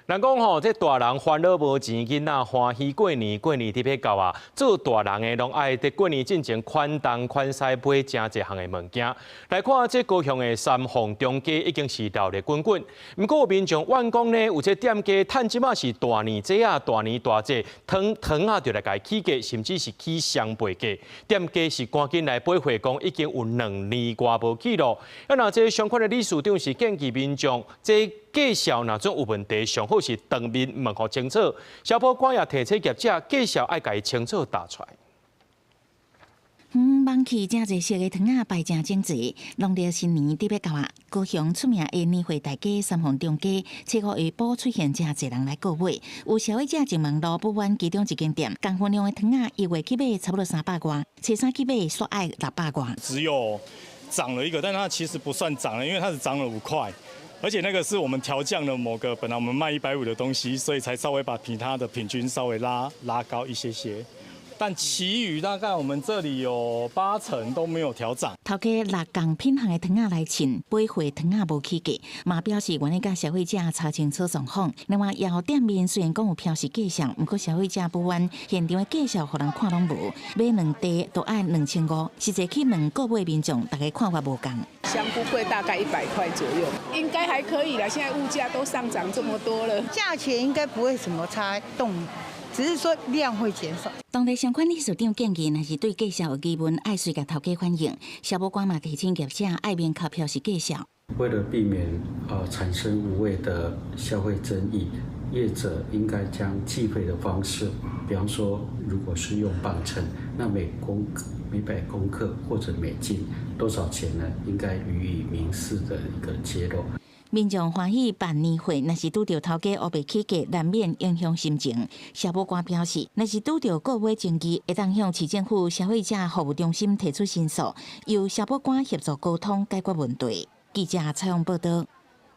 人讲吼，这大人烦恼无钱，囡仔欢喜过年，过年特别到啊。做大人的拢爱伫过年进前款东款西买真侪项的物件。来看这高雄的三凤中街已经是热烈滚滚。不过民众怨讲呢，有这店家趁即马是大年节啊、大年大节，糖啊就来甲起价，甚至是起双倍价。店家是赶紧来买回讲，已经有2年外无去咯。那这相关的理事长是建议民众这。介绍若种有问题，上好是当面问好清楚。消保官也提醒业者，介绍爱家清楚打出来。网起真侪色的糖仔摆真整齐，农历新年特别到啊！高雄出名的年货大街三凤中街，初5下晡出现真侪人来购买。有消费者就问路不远其中一间店，同分量的糖仔1月起买差不多300块，初3起买煞爱600块。只有涨了一个，但它其实不算涨了，因为它是涨了5块。而且那个是我们调降了某个本来我们卖150的东西，所以才稍微把它的平均稍微拉高一些些。但其余大概我们这里有80%都没有调涨。头家6港品行的糖仔来称，买回糖仔无起价，嘛表示愿意甲消费者查清楚状况。另外，夜后店面虽然讲有标示价上，不过消费者不愿现场的价上，互人看拢无。买2袋都爱2500，实际去2购买民众，大家看法无同。香菇贵大概100块左右，应该还可以啦。现在物价都上涨这么多了，价钱应该不会什么差动，只是说量会减少。当地相关理事长建议，若是对介绍有疑问，爱随甲头家反映。消保官嘛提醒业者爱面靠标示介绍。为了避免产生无谓的消费争议，业者应该将计费的方式，比方说，如果是用磅秤，那每100公克或者每斤多少钱呢？应该予以明示的一个揭露。民众欢喜办年会，若是拄到头家黑白起价，难免影响心情。消保官表示，若是拄到购买争议，会当向市政府消费者服务中心提出申诉，由消保官协助沟通解决问题。记者采访报道。